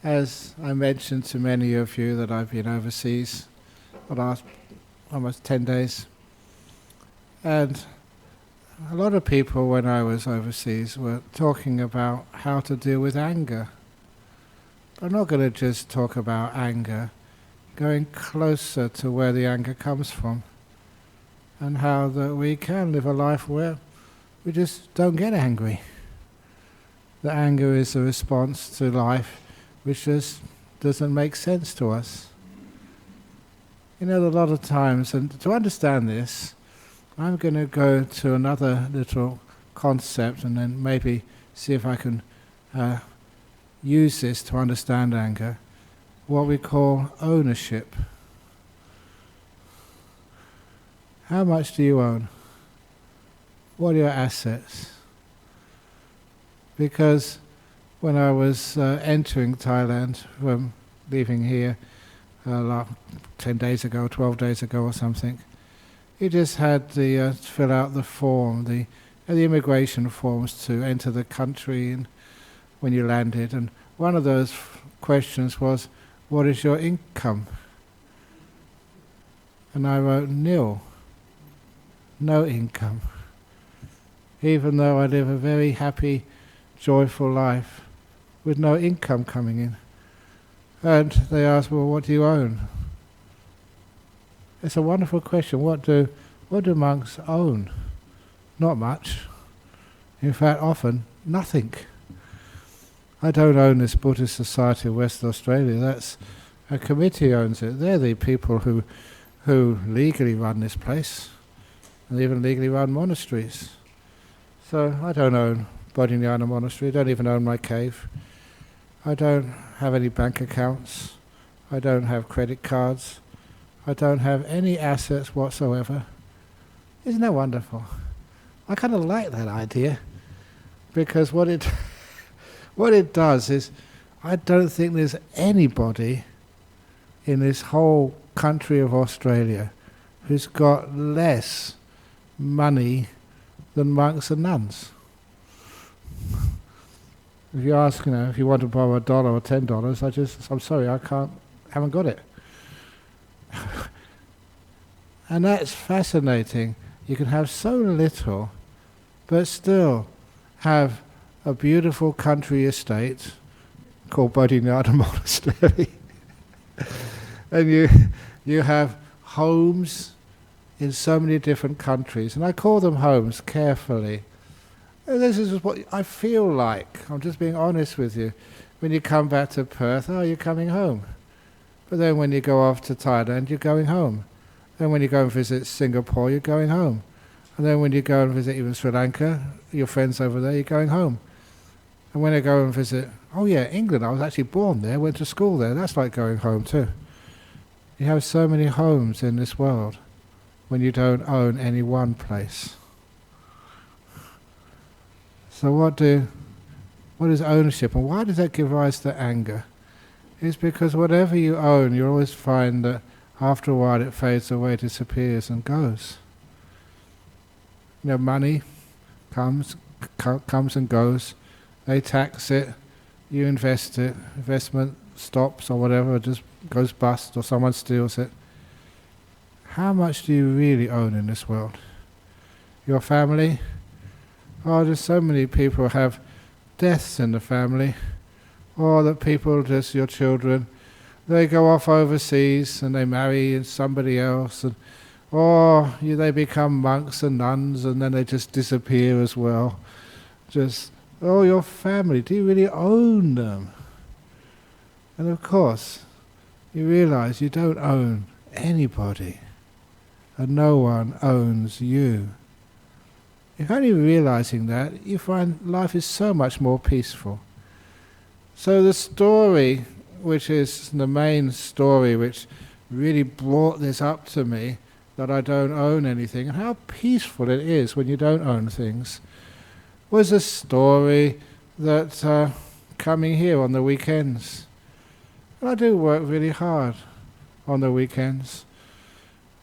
As I mentioned to many of you that I've been overseas the last almost 10 days, and a lot of people when I was overseas were talking about how to deal with anger. I'm not going to just talk about anger, going closer to where the anger comes from, and how that we can live a life where we just don't get angry. The anger is a response to life which just doesn't make sense to us. You know, a lot of times, and to understand this, I'm going to go to another little concept and then maybe see if I can use this to understand anger, what we call ownership. How much do you own? What are your assets? Because when I was entering Thailand from leaving here 10 days ago, 12 days ago or something, you just had to fill out the form, the immigration forms to enter the country and when you landed. And one of those questions was, what is your income? And I wrote nil, no income. Even though I live a very happy, joyful life with no income coming in. And they asked, well, what do you own? It's a wonderful question. What do monks own? Not much. In fact, often nothing. I don't own this Buddhist Society of Western Australia. That's a committee owns it. They're the people who legally run this place, and even legally run monasteries. So I don't own Bodhinyana Monastery. I don't even own my cave. I don't have any bank accounts. I don't have credit cards. I don't have any assets whatsoever. Isn't that wonderful? I kind of like that idea, because what it does is, I don't think there's anybody in this whole country of Australia who's got less money than monks and nuns. If you ask, if you want to borrow $1 or $10, I'm sorry, haven't got it. And that's fascinating. You can have so little, but still have a beautiful country estate called Bodhinyana Monastery. And you have homes in so many different countries, and I call them homes carefully. And this is what I feel like. I'm just being honest with you. When you come back to Perth, you're coming home. But then when you go off to Thailand, you're going home. Then when you go and visit Singapore, you're going home. And then when you go and visit even Sri Lanka, your friends over there, you're going home. And when I go and visit, England, I was actually born there, went to school there, that's like going home too. You have so many homes in this world when you don't own any one place. So what is ownership, and why does that give rise to anger? It's because whatever you own, you always find that after a while it fades away, disappears and goes. Money comes and goes. They tax it, you invest it, investment stops or whatever, it just goes bust or someone steals it. How much do you really own in this world? Your family? There's so many people have deaths in the family, or that people, just your children, they go off overseas and they marry somebody else, and they become monks and nuns and then they just disappear as well. Your family, do you really own them? And of course, you realize you don't own anybody, and no one owns you. If only realizing that, you find life is so much more peaceful. So the story, which is the main story which really brought this up to me, that I don't own anything, and how peaceful it is when you don't own things, was a story that coming here on the weekends. And I do work really hard on the weekends.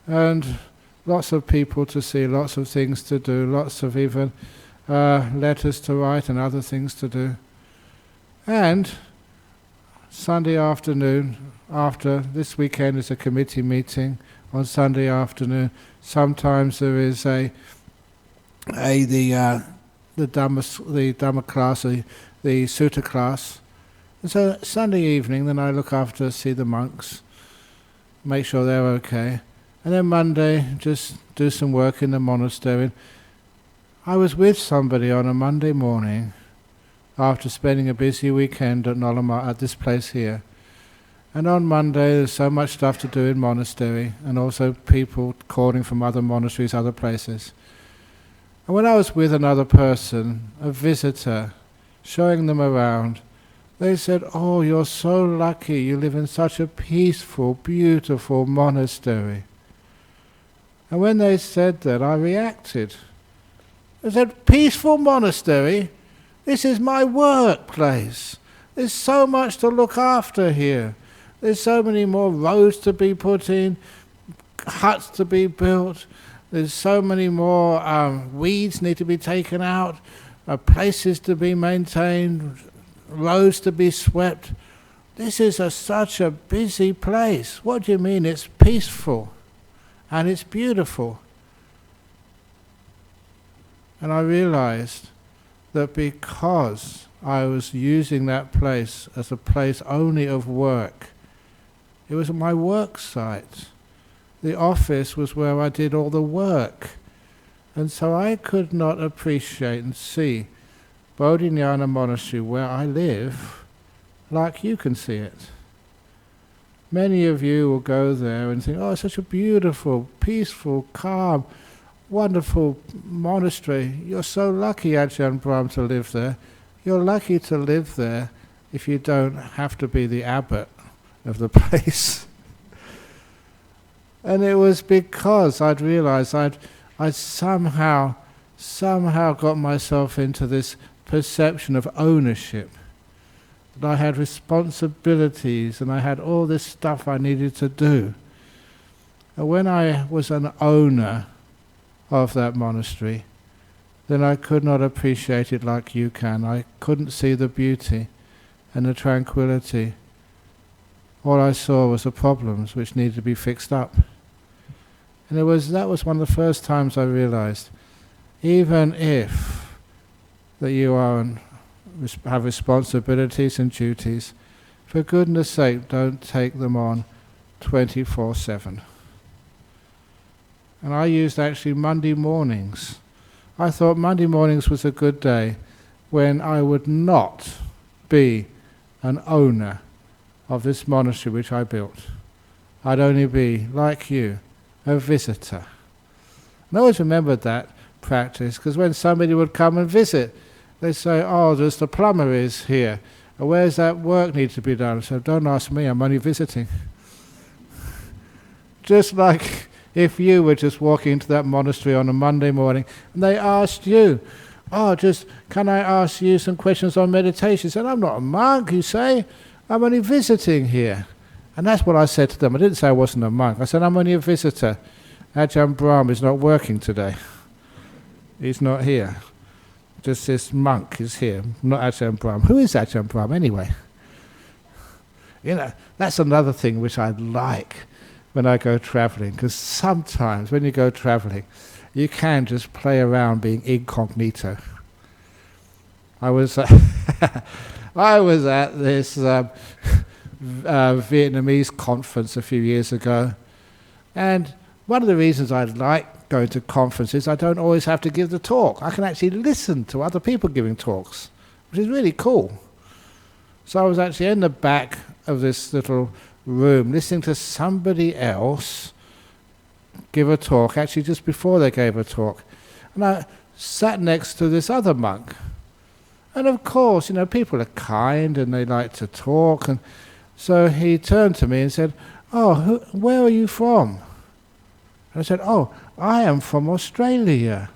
And lots of people to see, lots of things to do, lots of even letters to write and other things to do. And Sunday afternoon, after this weekend is a committee meeting on Sunday afternoon. Sometimes there is the Dhamma class, the Sutta class. And so Sunday evening, then I look after, see the monks, make sure they're okay. And then Monday, just do some work in the monastery. I was with somebody on a Monday morning after spending a busy weekend at Nolama, at this place here. And on Monday there's so much stuff to do in monastery, and also people calling from other monasteries, other places. And when I was with another person, a visitor, showing them around, they said, "Oh, you're so lucky, you live in such a peaceful, beautiful monastery." And when they said that, I reacted. I said, "Peaceful monastery? This is my workplace. There's so much to look after here. There's so many more roads to be put in, huts to be built. There's so many more weeds need to be taken out, places to be maintained, roads to be swept. This is such a busy place. What do you mean it's peaceful and it's beautiful?" And I realized that because I was using that place as a place only of work, it was my work site. The office was where I did all the work. And so I could not appreciate and see Bodhinyana Monastery, where I live, like you can see it. Many of you will go there and think, "Oh, it's such a beautiful, peaceful, calm, wonderful monastery. You're so lucky, Ajahn Brahm, to live there." You're lucky to live there if you don't have to be the abbot of the place. And it was because I'd realized I'd somehow got myself into this perception of ownership. That I had responsibilities and I had all this stuff I needed to do. And when I was an owner of that monastery, then I could not appreciate it like you can. I couldn't see the beauty and the tranquility. All I saw was the problems which needed to be fixed up. And that was one of the first times I realized, even if that you have responsibilities and duties, for goodness sake, don't take them on 24/7. And I used actually Monday mornings. I thought Monday mornings was a good day when I would not be an owner of this monastery which I built. I'd only be, like you, a visitor. And I always remembered that practice, because when somebody would come and visit, they'd say, "Oh, there's the plumber is here. Where's that work need to be done?" So "Don't ask me, I'm only visiting." Just like if you were just walking into that monastery on a Monday morning and they asked you, "Oh, just can I ask you some questions on meditation?" You said, "I'm not a monk," you say, "I'm only visiting here." And that's what I said to them. I didn't say I wasn't a monk. I said, "I'm only a visitor. Ajahn Brahm is not working today. He's not here. Just this monk is here, not Ajahn Brahm." Who is Ajahn Brahm anyway? You know, that's another thing which I like when I go travelling, because sometimes when you go travelling, you can just play around being incognito. I was at this Vietnamese conference a few years ago, and one of the reasons I like going to conferences, I don't always have to give the talk. I can actually listen to other people giving talks, which is really cool. So I was actually in the back of this little room listening to somebody else give a talk, actually just before they gave a talk. And I sat next to this other monk. And of course, you know, people are kind and they like to talk. And so he turned to me and said, "Oh, where are you from?" And I said, "Oh, I am from Australia."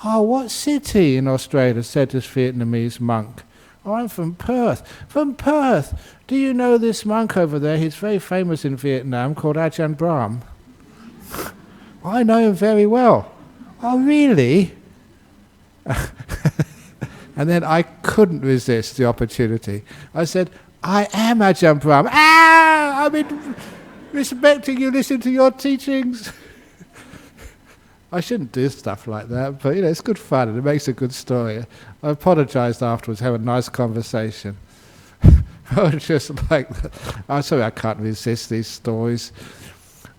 "Oh, what city in Australia?" said this Vietnamese monk. "Oh, I'm from Perth." "From Perth? Do you know this monk over there? He's very famous in Vietnam, called Ajahn Brahm." "I know him very well." "Oh, really?" And then I couldn't resist the opportunity. I said, I am Ajahn Brahm. Ah! I've been respecting you, listening to your teachings. I shouldn't do stuff like that, but it's good fun and it makes a good story. I apologised afterwards, had a nice conversation. I was just like, I'm sorry, I can't resist these stories.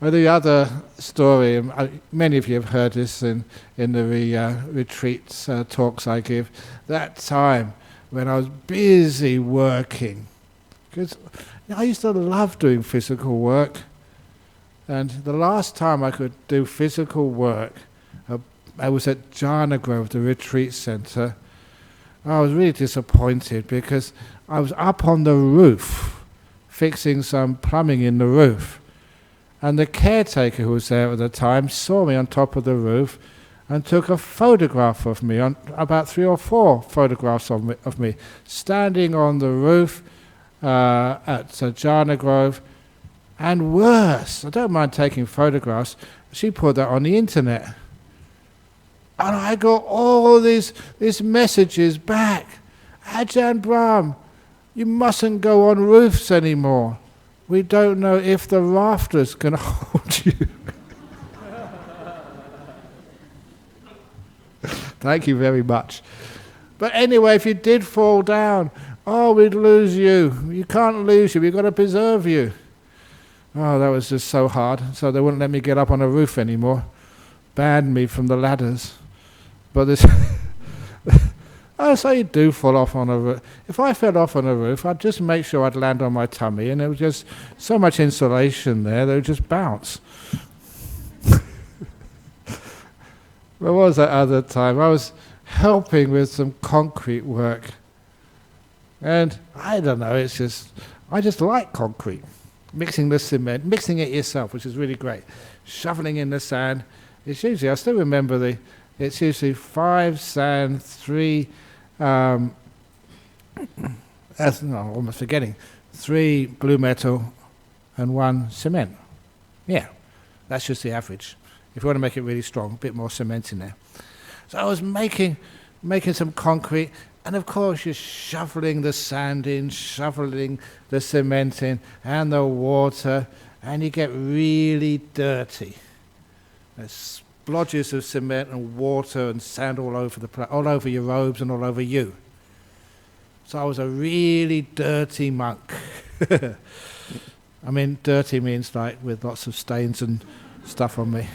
Well, the other story, many of you have heard this in the retreats, talks I give, that time when I was busy working. Because I used to love doing physical work. And the last time I could do physical work, I was at Jhana Grove, the retreat centre. I was really disappointed because I was up on the roof fixing some plumbing in the roof. And the caretaker who was there at the time saw me on top of the roof and took a photograph of me, about 3 or 4 photographs of me standing on the roof at Jhana Grove. And worse, I don't mind taking photographs, she put that on the internet. And I got all these messages back. Ajahn Brahm, you mustn't go on roofs anymore. We don't know if the rafters can hold you. Thank you very much. But anyway, if you did fall down, we'd lose you. You can't lose you, we've got to preserve you. Oh, that was just so hard. So they wouldn't let me get up on a roof anymore. Banned me from the ladders. But this... so you do fall off on a roof. If I fell off on a roof, I'd just make sure I'd land on my tummy, and there was just so much insulation there, they would just bounce. What was that other time? I was helping with some concrete work. And I don't know, I just like concrete. Mixing the cement, mixing it yourself, which is really great. Shoveling in the sand. It's usually, I still remember it's usually 5 sand, 3, I'm almost forgetting, 3 blue metal and 1 cement. Yeah, that's just the average. If you want to make it really strong, a bit more cement in there. So I was making some concrete, and of course you're shoveling the sand in, shoveling the cement in, and the water, and you get really dirty. There's splodges of cement and water and sand all over all over your robes and all over you. So I was a really dirty monk. I mean, dirty means like with lots of stains and stuff on me.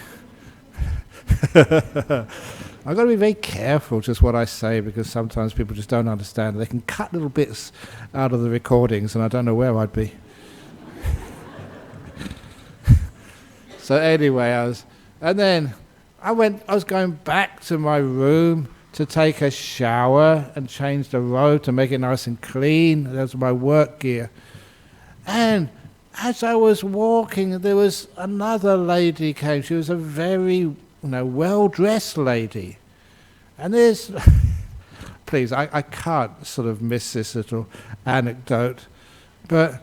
I've got to be very careful just what I say, because sometimes people just don't understand. They can cut little bits out of the recordings and I don't know where I'd be. So anyway, I was going back to my room to take a shower and change the robe to make it nice and clean. That was my work gear. And as I was walking, there was another lady came. She was a very well-dressed lady. And there's... Please, I can't sort of miss this little anecdote. But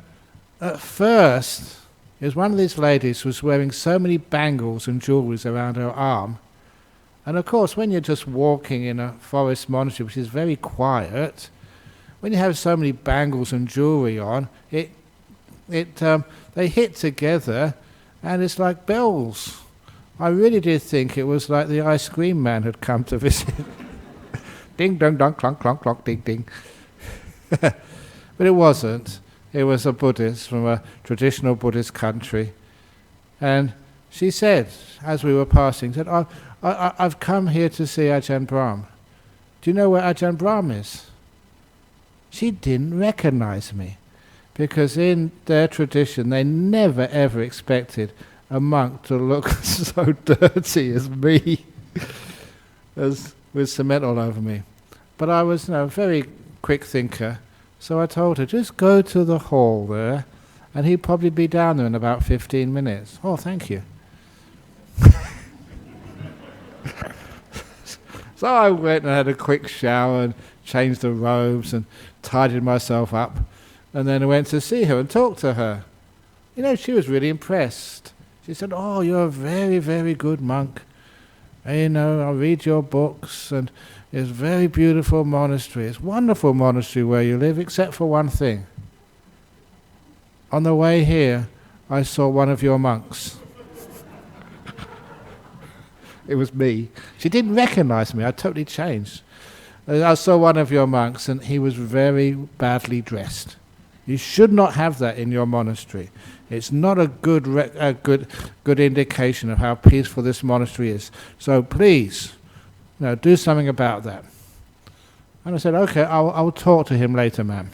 at first, it was one of these ladies who was wearing so many bangles and jewelries around her arm. And of course, when you're just walking in a forest monastery, which is very quiet, when you have so many bangles and jewelry on, they hit together, and it's like bells. I really did think it was like the ice cream man had come to visit. Ding, dong, dong, clonk, clonk, clonk, ding, ding. But it wasn't. It was a Buddhist from a traditional Buddhist country. And she said, as we were passing, said, I've come here to see Ajahn Brahm. Do you know where Ajahn Brahm is? She didn't recognize me, because in their tradition they never ever expected a monk to look so dirty as me, with cement all over me. But I was a very quick thinker, so I told her, just go to the hall there, and he'd probably be down there in about 15 minutes. Oh, thank you. So I went and had a quick shower and changed the robes and tidied myself up, and then I went to see her and talk to her. She was really impressed. She said, "Oh, you're a very, very good monk. I read your books, and it's a very beautiful monastery. It's a wonderful monastery where you live, except for one thing. on the way here, I saw one of your monks. It was me. She didn't recognize me. I totally changed. I saw one of your monks, and he was very badly dressed. You should not have that in your monastery. It's not a good indication of how peaceful this monastery is. So please, do something about that. And I said, okay, I'll talk to him later, ma'am.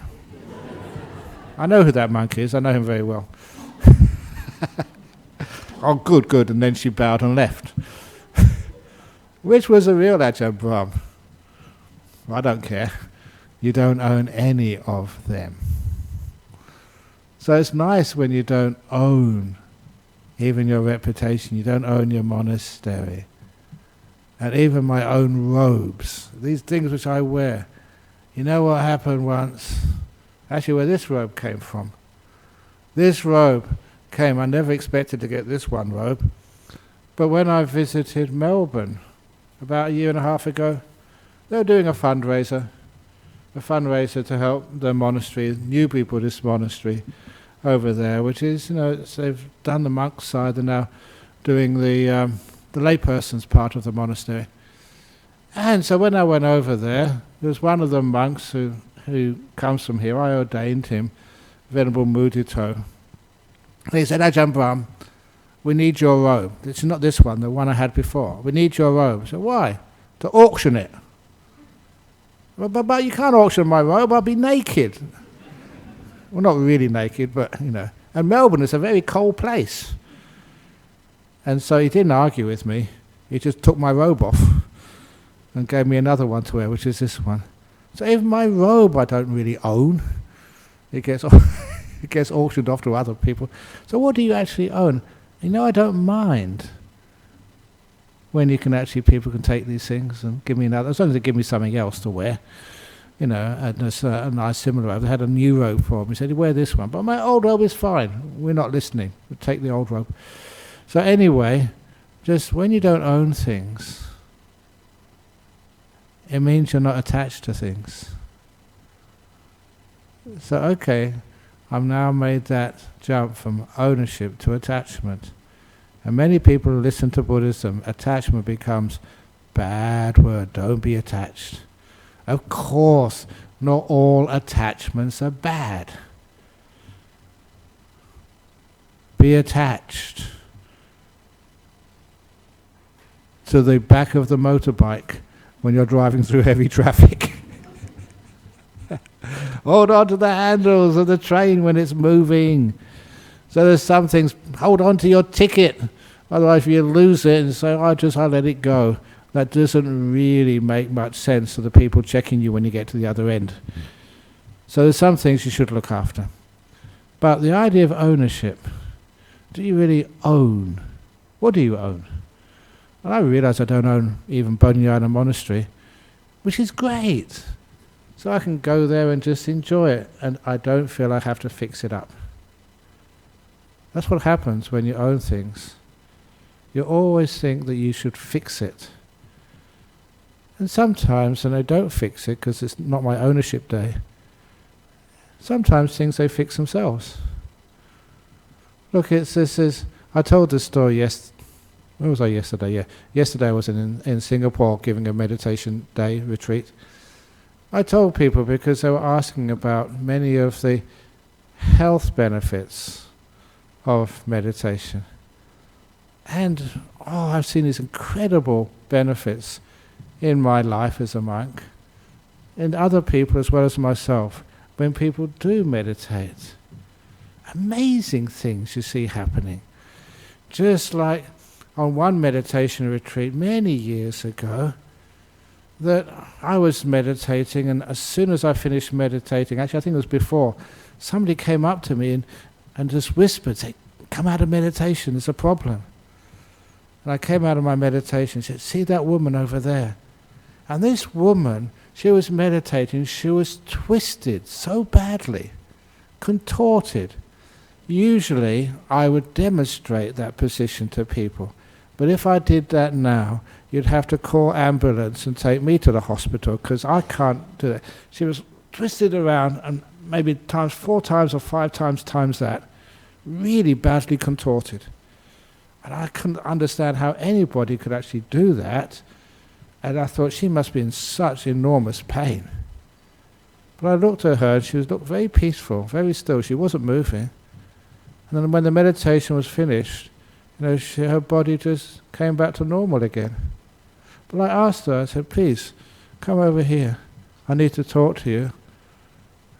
I know who that monk is. I know him very well. Oh, good. And then she bowed and left. Which was the real Ajahn Brahm? I don't care. You don't own any of them. So it's nice when you don't own even your reputation. You don't own your monastery. And even my own robes. These things which I wear. You know what happened once? Actually, where this robe came from. This robe came, I never expected to get this one robe. But when I visited Melbourne about 1.5 years ago, they were doing a fundraiser to help the monastery, Newbury Buddhist monastery over there, which is, they've done the monk side, they're now doing the layperson's part of the monastery. And so when I went over there was one of the monks who comes from here. I ordained him, Venerable Mudito. He said, Ajahn Brahm, we need your robe. It's not this one, the one I had before. We need your robe. I said, why? To auction it. But you can't auction my robe, I'll be naked. Well, not really naked, but, And Melbourne is a very cold place. And so he didn't argue with me. He just took my robe off and gave me another one to wear, which is this one. So even my robe I don't really own. It gets auctioned off to other people. So what do you actually own? I don't mind when people can take these things and give me another, as long as they give me something else to wear. And a nice similar robe. They had a new robe for me. He said, you wear this one. But my old robe is fine. We're not listening. We'll take the old robe. So anyway, just when you don't own things, it means you're not attached to things. So okay, I've now made that jump from ownership to attachment. And many people who listen to Buddhism, attachment becomes bad word, don't be attached. Of course, not all attachments are bad. Be attached to the back of the motorbike when you're driving through heavy traffic. Hold on to the handles of the train when it's moving. So there's some things, hold on to your ticket, otherwise you lose it and say, I'll let it go. That doesn't really make much sense to the people checking you when you get to the other end. So there's some things you should look after. But the idea of ownership, do you really own? What do you own? And I realize I don't own even Bodhinyana Monastery, which is great. So I can go there and just enjoy it, and I don't feel I have to fix it up. That's what happens when you own things. You always think that you should fix it. And sometimes, and I don't fix it because it's not my ownership day, sometimes things they fix themselves. Look, I told this story where was I yesterday? Yeah, yesterday I was in Singapore giving a meditation day retreat. I told people because they were asking about many of the health benefits of meditation. And I've seen these incredible benefits in my life as a monk, and other people as well as myself, when people do meditate. Amazing things you see happening. Just like on one meditation retreat many years ago, that I was meditating, and as soon as I finished meditating, actually I think it was before, somebody came up to me and just whispered, say, come out of meditation, there's a problem. And I came out of my meditation and said, see that woman over there? And this woman, she was meditating, she was twisted so badly, contorted. Usually I would demonstrate that position to people. But if I did that now, you'd have to call ambulance and take me to the hospital because I can't do that. She was twisted around and maybe times 4 times or 5 times that. really badly contorted. And I couldn't understand how anybody could actually do that. And I thought she must be in such enormous pain. But I looked at her and she looked very peaceful, very still. She wasn't moving. And then when the meditation was finished, her body just came back to normal again. But I asked her, I said, please, come over here. I need to talk to you.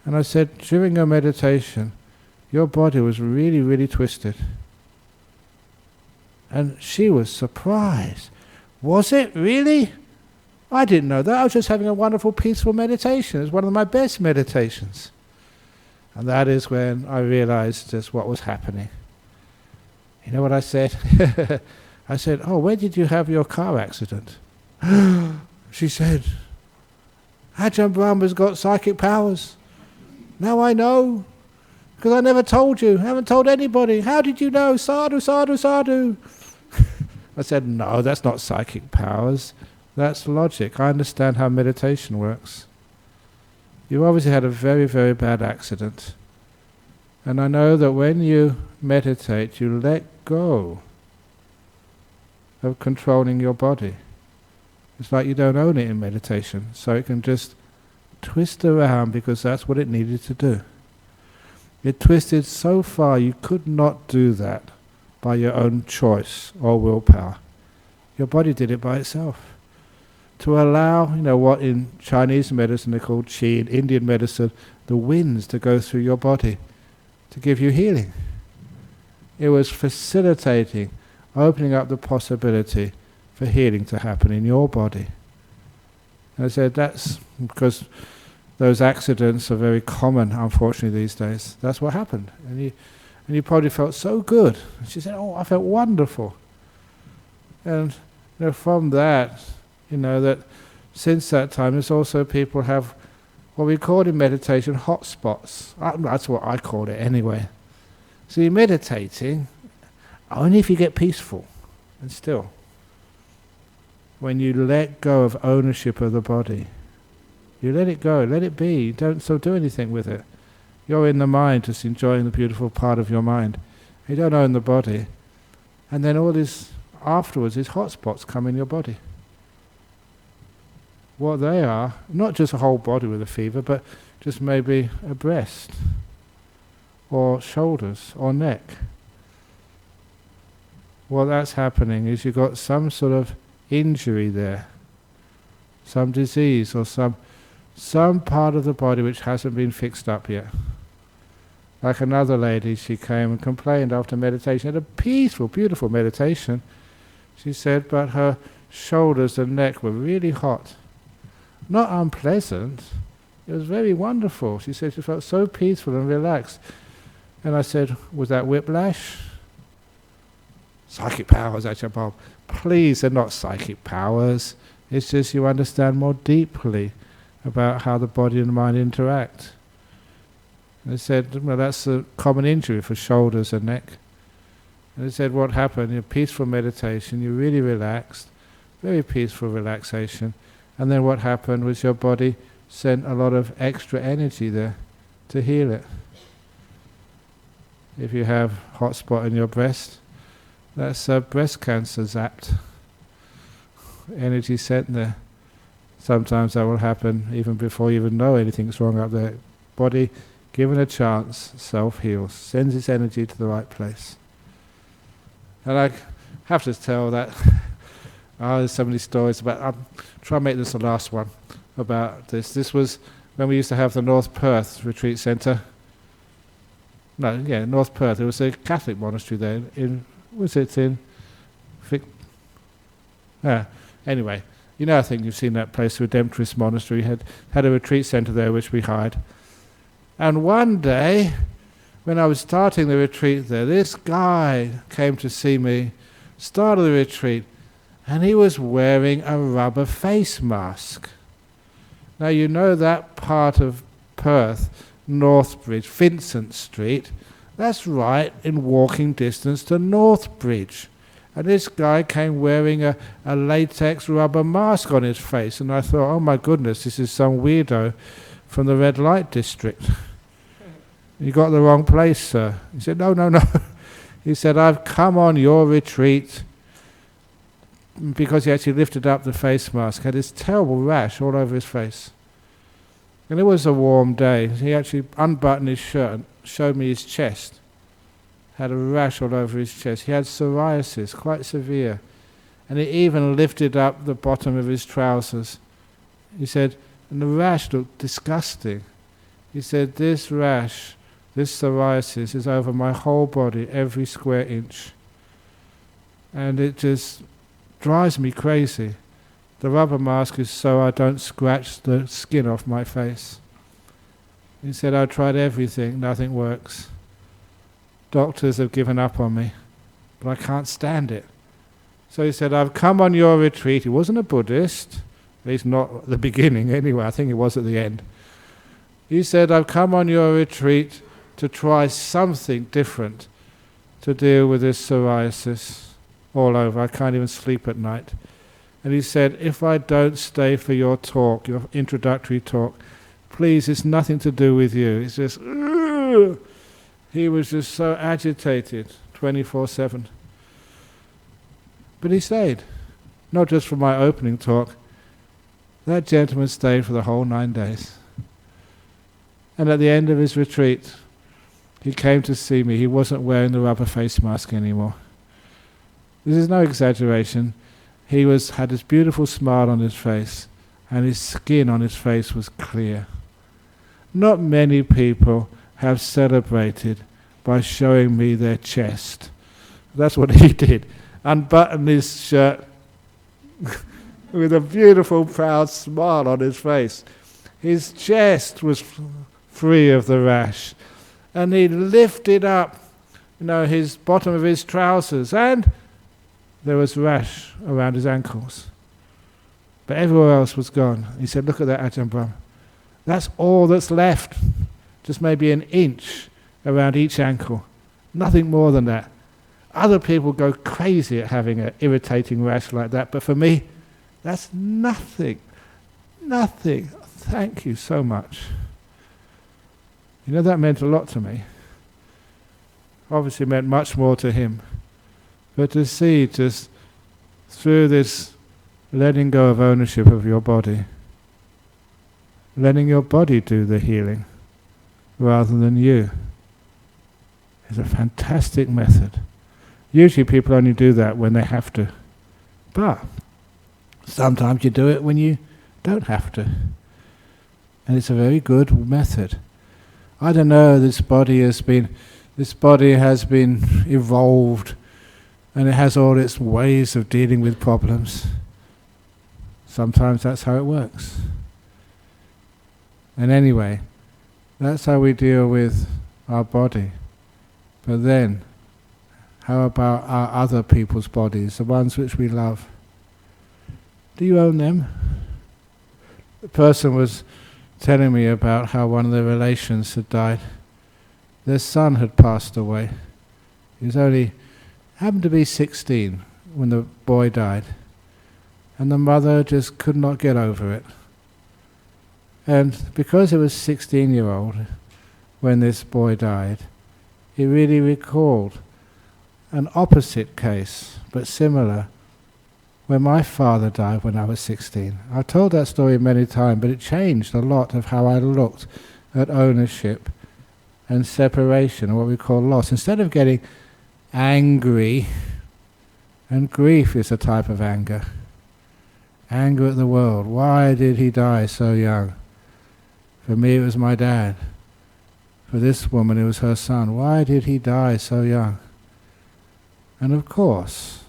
And I said, during your meditation, your body was really, really twisted. And she was surprised. Was it really? I didn't know that. I was just having a wonderful, peaceful meditation. It was one of my best meditations. And that is when I realized just what was happening. You know what I said? I said, oh, where did you have your car accident? She said, Ajahn Brahm has got psychic powers. Now I know. Because I never told you. I haven't told anybody. How did you know? Sadhu, sadhu, sadhu. I said, no, that's not psychic powers. That's logic. I understand how meditation works. You obviously had a very, very bad accident. And I know that when you meditate, you let go of controlling your body. It's like you don't own it in meditation, so it can just twist around because that's what it needed to do. It twisted so far you could not do that by your own choice or willpower. Your body did it by itself. To allow, what in Chinese medicine they call qi, in Indian medicine, the winds to go through your body to give you healing. It was facilitating, opening up the possibility for healing to happen in your body. And I said that's because those accidents are very common, unfortunately, these days. That's what happened. And you probably felt so good. And she said, oh, I felt wonderful. And from that, that since that time, there's also people have what we call in meditation hot spots. That's what I call it anyway. So you're meditating only if you get peaceful and still. When you let go of ownership of the body, you let it go, let it be. You don't do anything with it. You're in the mind, just enjoying the beautiful part of your mind. You don't own the body. And then all this afterwards, these hot spots come in your body. What they are, not just a whole body with a fever, but just maybe a breast, or shoulders, or neck. What that's happening is you've got some sort of injury there, some disease, or some part of the body which hasn't been fixed up yet. Like another lady, she came and complained after meditation, had a peaceful, beautiful meditation. She said, but her shoulders and neck were really hot. Not unpleasant, it was very wonderful. She said she felt so peaceful and relaxed. And I said, was that whiplash? Psychic powers, Ajahn Brahm. Please, they're not psychic powers. It's just you understand more deeply about how the body and the mind interact. And I said, well, that's a common injury for shoulders and neck. And I said, what happened? In peaceful meditation, you really relaxed, very peaceful relaxation. And then what happened was your body sent a lot of extra energy there to heal it. If you have hot spot in your breast, that's breast cancer zapped. Energy sent there. Sometimes that will happen even before you even know anything's wrong up there. Body, given a chance, self-heals, sends its energy to the right place. And I have to tell that there's so many stories about. I'll try and make this the last one about this. This was when we used to have the North Perth retreat centre. North Perth. There was a Catholic monastery there. Anyway, I think you've seen that place, the Redemptorist Monastery. Had a retreat centre there which we hired. And one day, when I was starting the retreat there, this guy came to see me, started the retreat, and he was wearing a rubber face mask. Now that part of Perth, Northbridge, Vincent Street, that's right in walking distance to Northbridge. And this guy came wearing a latex rubber mask on his face, and I thought, oh my goodness, this is some weirdo from the red light district. "You got the wrong place, sir." He said, "No, no, no." He said, "I've come on your retreat," because he actually lifted up the face mask, had this terrible rash all over his face. And it was a warm day. He actually unbuttoned his shirt and showed me his chest. Had a rash all over his chest. He had psoriasis, quite severe. And he even lifted up the bottom of his trousers. He said, and the rash looked disgusting. He said, "This rash, this psoriasis is over my whole body, every square inch. And it just drives me crazy. The rubber mask is so I don't scratch the skin off my face." He said, "I've tried everything, nothing works. Doctors have given up on me, but I can't stand it." So he said, "I've come on your retreat." He wasn't a Buddhist, at least not at the beginning anyway, I think he was at the end. He said, "I've come on your retreat to try something different to deal with this psoriasis all over. I can't even sleep at night." And he said, "If I don't stay for your talk, your introductory talk, please, it's nothing to do with you." It's just, ugh. He was just so agitated, 24/7. But he stayed, not just for my opening talk. That gentleman stayed for the whole 9 days. And at the end of his retreat, he came to see me. He wasn't wearing the rubber face mask anymore. This is no exaggeration. He had this beautiful smile on his face, and his skin on his face was clear. Not many people have celebrated by showing me their chest. That's what he did. Unbuttoned his shirt with a beautiful, proud smile on his face. His chest was free of the rash. And he lifted up, his bottom of his trousers, and there was rash around his ankles. But everywhere else was gone. He said, "Look at that, Ajahn Brahm. That's all that's left. Just maybe an inch around each ankle. Nothing more than that. Other people go crazy at having an irritating rash like that, but for me, that's nothing. Nothing. Thank you so much." That meant a lot to me. Obviously meant much more to him. But to see just through this letting go of ownership of your body, letting your body do the healing rather than you, is a fantastic method. Usually people only do that when they have to. But sometimes you do it when you don't have to. And it's a very good method. I don't know, this body has been evolved, and it has all its ways of dealing with problems. Sometimes that's how it works. And anyway, that's how we deal with our body. But then, how about our other people's bodies, the ones which we love? Do you own them? The person was telling me about how one of their relations had died. Their son had passed away. He happened to be 16 when the boy died. And the mother just could not get over it. And because it was 16-year-old when this boy died, he really recalled an opposite case, but similar, when my father died when I was 16. I've told that story many times, but it changed a lot of how I looked at ownership and separation, or what we call loss. Instead of getting angry, and grief is a type of anger at the world. Why did he die so young? For me it was my dad. For this woman it was her son. Why did he die so young? And of course,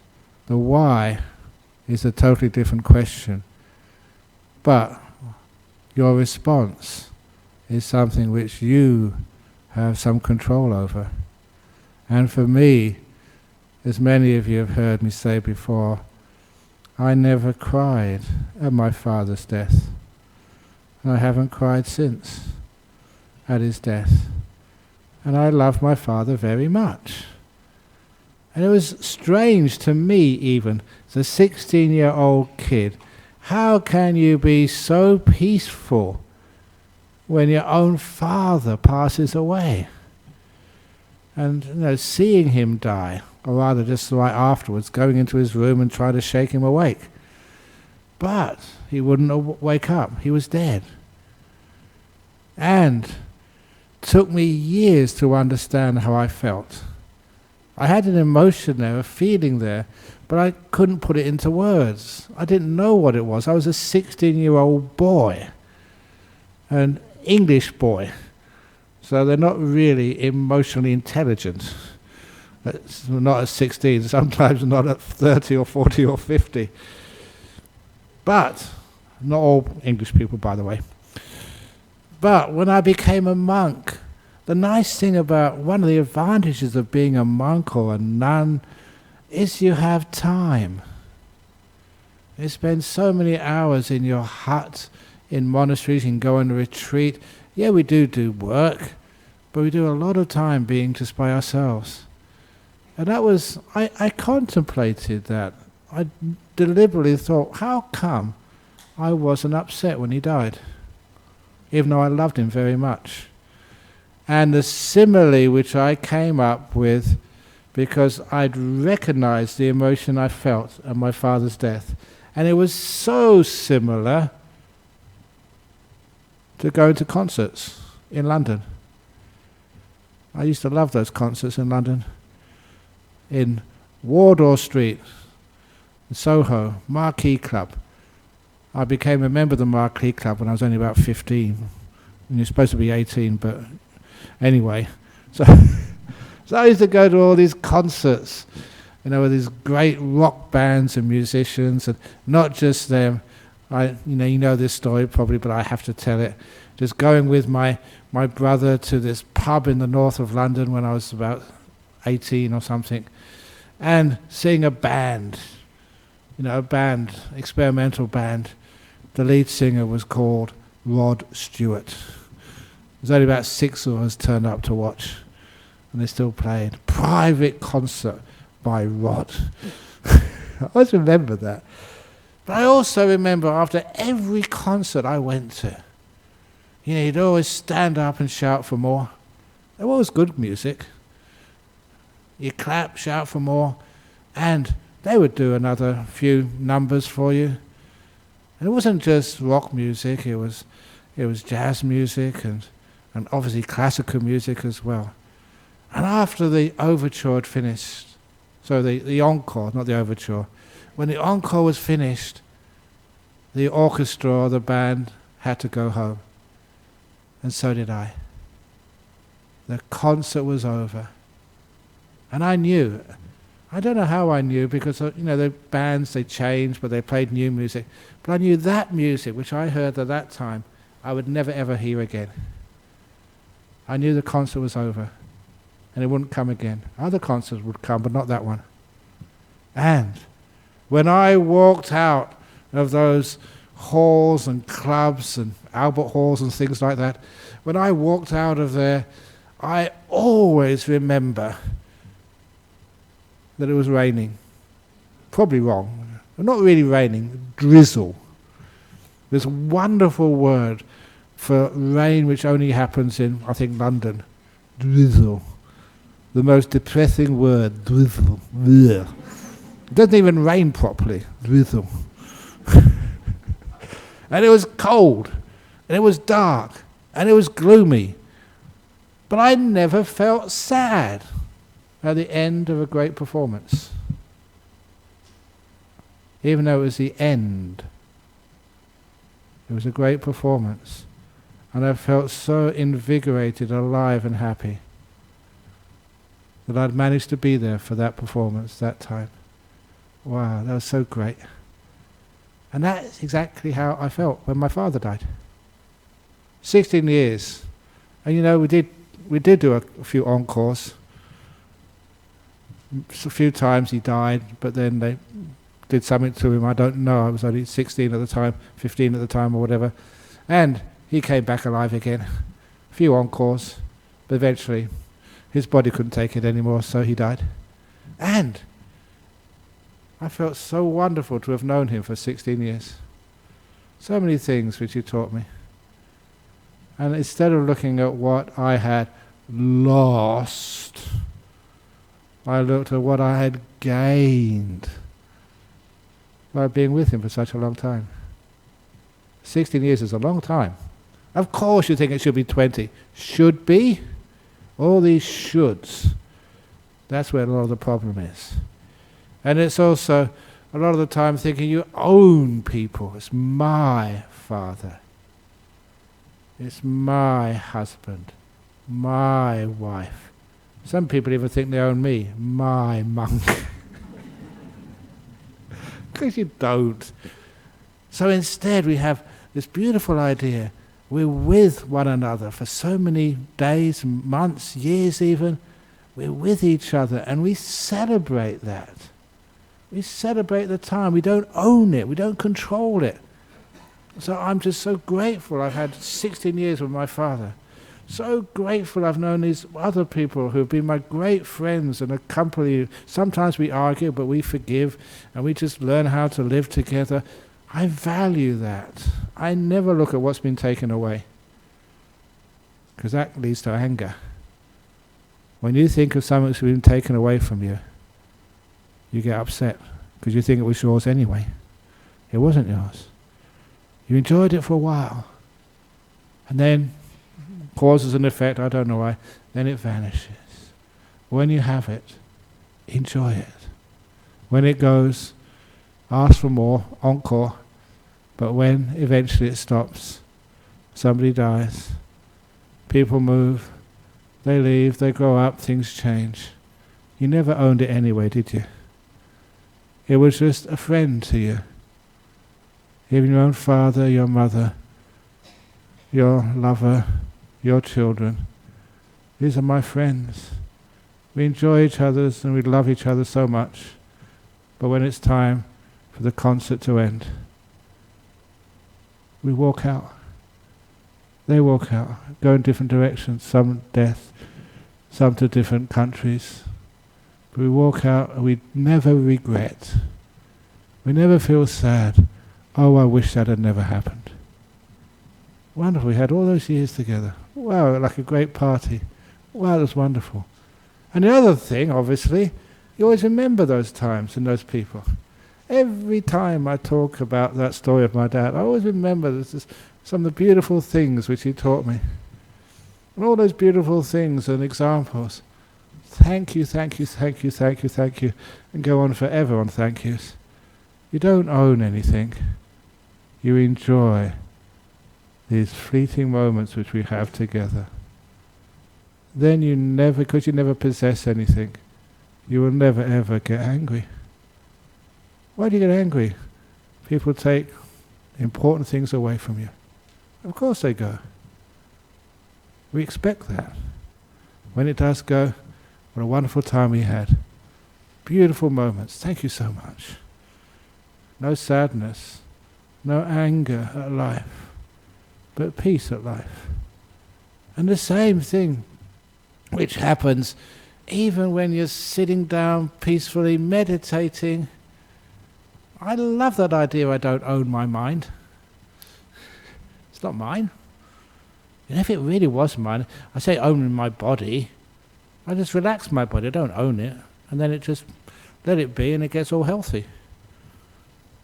the why is a totally different question. But your response is something which you have some control over. And for me, as many of you have heard me say before, I never cried at my father's death. And I haven't cried since at his death. And I love my father very much. And it was strange to me even, as a 16-year-old kid, how can you be so peaceful when your own father passes away? And seeing him die, or rather just right afterwards, going into his room and trying to shake him awake. But he wouldn't wake up. He was dead. And took me years to understand how I felt. I had an emotion there, a feeling there, but I couldn't put it into words. I didn't know what it was. I was a 16-year-old boy, an English boy. So they're not really emotionally intelligent. It's not at 16, sometimes not at 30 or 40 or 50. But, not all English people, by the way. But when I became a monk, the nice thing about one of the advantages of being a monk or a nun is you have time. You spend so many hours in your hut, in monasteries, you can go on a retreat. Yeah, we do work, but we do a lot of time being just by ourselves. And that was, I contemplated that. I deliberately thought, how come I wasn't upset when he died? Even though I loved him very much. And the simile which I came up with, because I'd recognized the emotion I felt at my father's death. And it was so similar to going to concerts in London. I used to love those concerts in London. In Wardour Street, in Soho, Marquee Club. I became a member of the Marquee Club when I was only about 15. And you're supposed to be 18, but anyway. So I used to go to all these concerts, with these great rock bands and musicians, and not just them. You know this story probably, but I have to tell it. Just going with my brother to this pub in the north of London when I was about 18 or something, and seeing a band, a band, experimental band. The lead singer was called Rod Stewart. There's only about 6 of us turned up to watch, and they still played. Private concert by Rod. I always remember that. But I also remember after every concert I went to, he'd always stand up and shout for more. There was good music. You clap, shout for more, and they would do another few numbers for you. And it wasn't just rock music, it was jazz music and obviously classical music as well. And after the overture had finished, so the encore, not the overture, when the encore was finished, the orchestra or the band had to go home. And so did I. The concert was over. And I knew. I don't know how I knew, because the bands, they changed, but they played new music. But I knew that music, which I heard at that time, I would never ever hear again. I knew the concert was over, and it wouldn't come again. Other concerts would come, but not that one. And when I walked out of those halls and clubs and Albert halls and things like that, when I walked out of there, I always remember that it was raining. Probably wrong. Not really raining, drizzle. This wonderful word for rain which only happens in, I think, London. Drizzle. The most depressing word, drizzle. Blech. It doesn't even rain properly. Drizzle. And it was cold, and it was dark, and it was gloomy. But I never felt sad at the end of a great performance. Even though it was the end. It was a great performance. And I felt so invigorated, alive and happy that I'd managed to be there for that performance, that time. Wow, that was so great. And that's exactly how I felt when my father died. 16 years. And we did do a few encores. A few times he died, but then they did something to him. I don't know. I was only 16 at the time, 15 at the time or whatever. And he came back alive again. A few encores, but eventually his body couldn't take it anymore, so he died. And I felt so wonderful to have known him for 16 years. So many things which he taught me. And instead of looking at what I had lost, I looked at what I had gained by being with him for such a long time. 16 years is a long time. Of course you think it should be 20. Should be? All these shoulds. That's where a lot of the problem is. And it's also a lot of the time thinking you own people. It's my father. It's my husband. My wife. Some people even think they own me. My monk. Because you don't. So instead we have this beautiful idea. We're with one another for so many days, months, years even. We're with each other and we celebrate that. We celebrate the time. We don't own it. We don't control it. So I'm just so grateful I've had 16 years with my father. So grateful I've known these other people who've been my great friends and accompany. Sometimes we argue, but we forgive and we just learn how to live together. I value that. I never look at what's been taken away, because that leads to anger. When you think of something that's been taken away from you, you get upset because you think it was yours anyway. It wasn't yours. You enjoyed it for a while, and then causes and effect, I don't know why, then it vanishes. When you have it, enjoy it. When it goes, ask for more, encore. But when eventually it stops, somebody dies, people move, they leave, they grow up, things change. You never owned it anyway, did you? It was just a friend to you. Even your own father, your mother, your lover, your children. These are my friends. We enjoy each other and we love each other so much. But when it's time for the concert to end, we walk out. They walk out, go in different directions, some death, some to different countries. But we walk out and we never regret. We never feel sad. Oh, I wish that had never happened. Wonderful, we had all those years together. Wow, like a great party. Wow, it was wonderful. And the other thing, obviously, you always remember those times and those people. Every time I talk about that story of my dad, I always remember some of the beautiful things which he taught me. And all those beautiful things and examples. Thank you, thank you, thank you, thank you, thank you. And go on forever on thank yous. You don't own anything. You enjoy these fleeting moments which we have together. Then you never, because you never possess anything, you will never ever get angry. Why do you get angry? People take important things away from you. Of course they go. We expect that. When it does go, what a wonderful time we had. Beautiful moments. Thank you so much. No sadness, no anger at life, but peace at life. And the same thing which happens even when you're sitting down peacefully meditating. I love that idea I don't own my mind. It's not mine. And if it really was mine, I say owning my body, I just relax my body, I don't own it, and then it just let it be and it gets all healthy.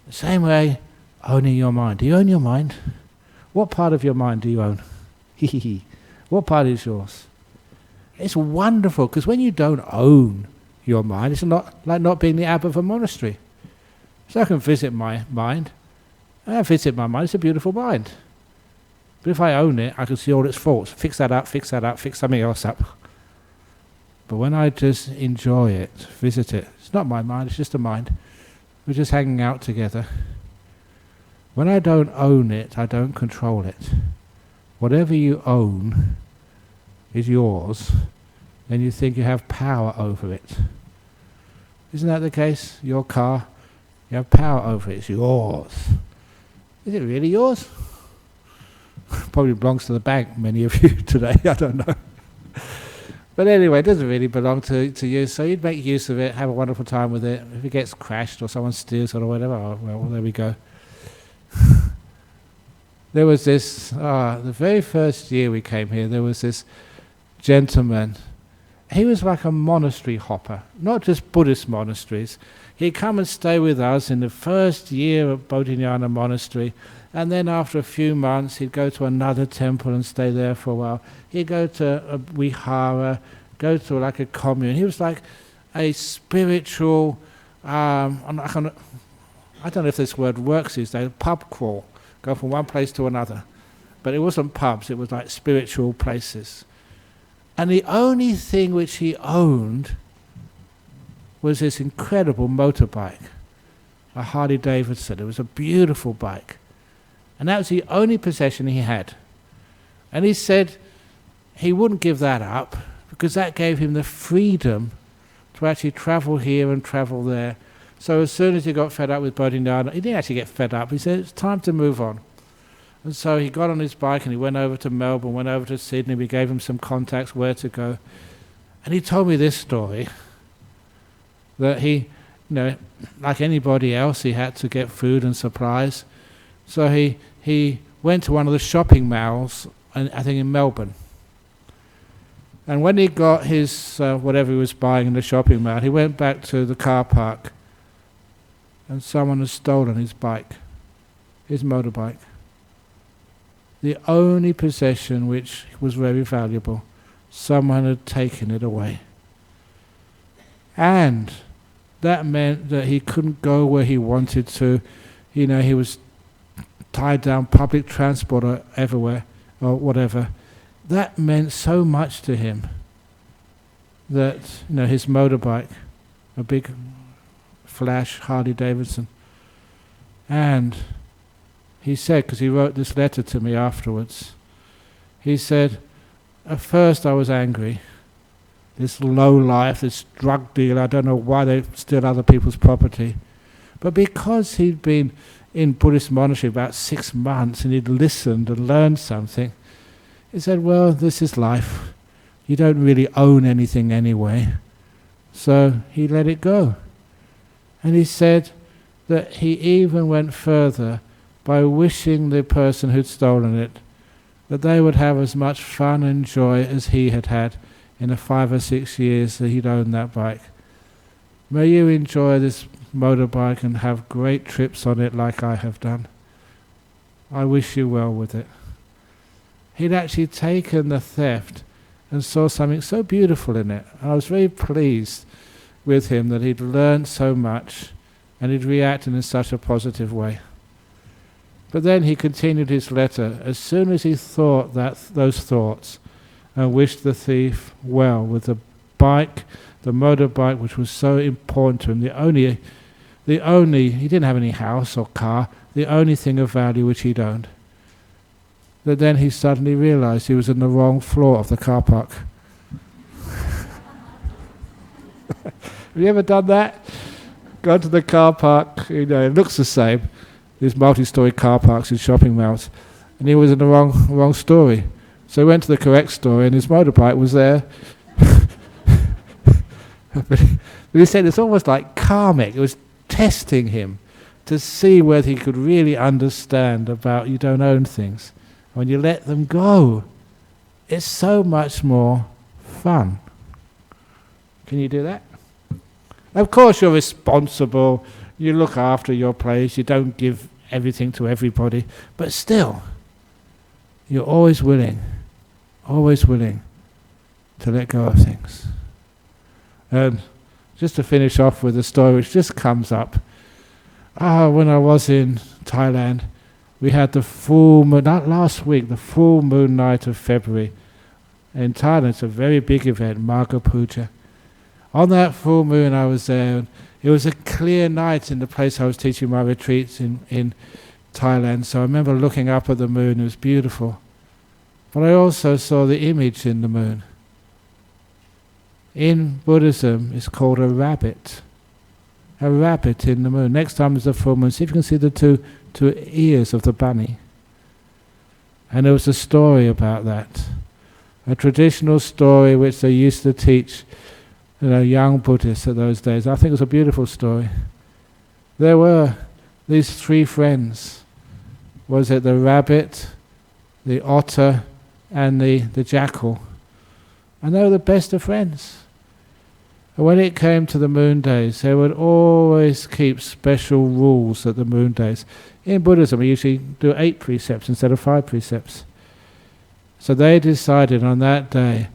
The same way, owning your mind. Do you own your mind? What part of your mind do you own? What part is yours? It's wonderful, because when you don't own your mind, it's not like not being the abbot of a monastery. So I can visit my mind. I visit my mind, it's a beautiful mind. But if I own it, I can see all its faults. Fix that up, fix something else up. But when I just enjoy it, visit it, it's not my mind, it's just a mind. We're just hanging out together. When I don't own it, I don't control it. Whatever you own is yours, then you think you have power over it. Isn't that the case? Your car, you have power over it, it's yours. Is it really yours? Probably belongs to the bank, many of you today, I don't know. But anyway, it doesn't really belong to you, so you'd make use of it, have a wonderful time with it. If it gets crashed or someone steals it or whatever, oh, well, there we go. There was this, the very first year we came here, there was this gentleman. he was like a monastery hopper, not just Buddhist monasteries. He'd come and stay with us in the first year of Bodhinyana monastery, and then after a few months he'd go to another temple and stay there for a while. He'd go to a vihara, go to like a commune. He was like a spiritual, I don't know if this word works these days, pub crawl, go from one place to another. But it wasn't pubs, it was like spiritual places. And the only thing which he owned was this incredible motorbike, a Harley Davidson. It was a beautiful bike. And that was the only possession he had. And he said he wouldn't give that up because that gave him the freedom to actually travel here and travel there. So as soon as he got fed up with Bodhinyana, he didn't actually get fed up, he said it's time to move on. And so he got on his bike and he went over to Melbourne, went over to Sydney, we gave him some contacts where to go. And he told me this story, that he, like anybody else, he had to get food and supplies. So he went to one of the shopping malls, I think in Melbourne. And when he got his, whatever he was buying in the shopping mall, he went back to the car park and someone had stolen his bike, his motorbike. The only possession which was very valuable, someone had taken it away. And that meant that he couldn't go where he wanted to. He was tied down, public transport or everywhere, or whatever. That meant so much to him that, his motorbike, a big flash Harley Davidson. And he said, because he wrote this letter to me afterwards, he said, at first I was angry. This low life, this drug dealer, I don't know why they steal other people's property. But because he'd been in Buddhist monastery about 6 months and he'd listened and learned something, he said, well, this is life. You don't really own anything anyway. So he let it go. And he said that he even went further by wishing the person who'd stolen it that they would have as much fun and joy as he had had in the 5 or 6 years that he'd owned that bike. May you enjoy this motorbike and have great trips on it like I have done. I wish you well with it. He'd actually taken the theft and saw something so beautiful in it. I was very pleased with him that he'd learned so much and he'd reacted in such a positive way. But then he continued his letter. As soon as he thought those thoughts and wished the thief well with the bike, the motorbike, which was so important to him, the only, he didn't have any house or car, the only thing of value which he'd owned. That then he suddenly realized he was in the wrong floor of the car park. Have you ever done that? Gone to the car park, it looks the same. These multi-story car parks in shopping malls, and he was in the wrong story. So he went to the correct story, and his motorbike was there. But he said it's almost like karmic. It was testing him to see whether he could really understand about you don't own things. When you let them go, it's so much more fun. Can you do that? Of course you're responsible. You look after your place, you don't give everything to everybody, but still, you're always willing to let go of things. And just to finish off with a story which just comes up. When I was in Thailand, we had the full moon, not last week, the full moon night of February. In Thailand, it's a very big event, Marga Puja. On that full moon I was there, and it was a clear night in the place I was teaching my retreats in Thailand, so I remember looking up at the moon, it was beautiful. But I also saw the image in the moon. In Buddhism, it's called a rabbit. A rabbit in the moon. Next time there's a full moon, see if you can see the two ears of the bunny. And there was a story about that. A traditional story which they used to teach young Buddhists at those days. I think it was a beautiful story. There were these 3 friends. Was it the rabbit, the otter, and the jackal? And they were the best of friends. And when it came to the moon days, they would always keep special rules at the moon days. In Buddhism, we usually do 8 precepts instead of 5 precepts. So they decided on that day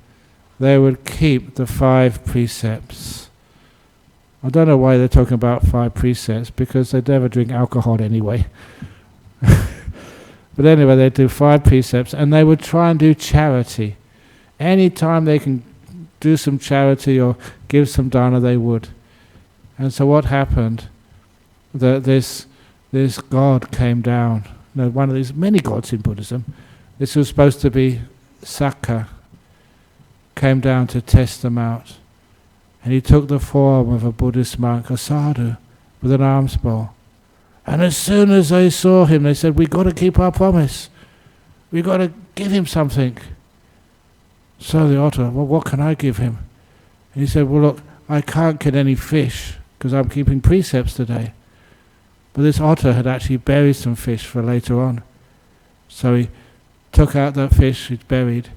they would keep the 5 precepts. I don't know why they're talking about 5 precepts, because they never drink alcohol anyway. But anyway, they'd do 5 precepts, and they would try and do charity. Any time they can do some charity or give some dana, they would. And so what happened? That this god came down. One of these many gods in Buddhism. This was supposed to be Sakka. Came down to test them out. And he took the form of a Buddhist monk, a sadhu, with an alms bowl. And as soon as they saw him, they said, "We've got to keep our promise. We've got to give him something." So the otter, "Well, what can I give him?" And he said, "Well, look, I can't get any fish because I'm keeping precepts today." But this otter had actually buried some fish for later on. So he took out that fish he'd buried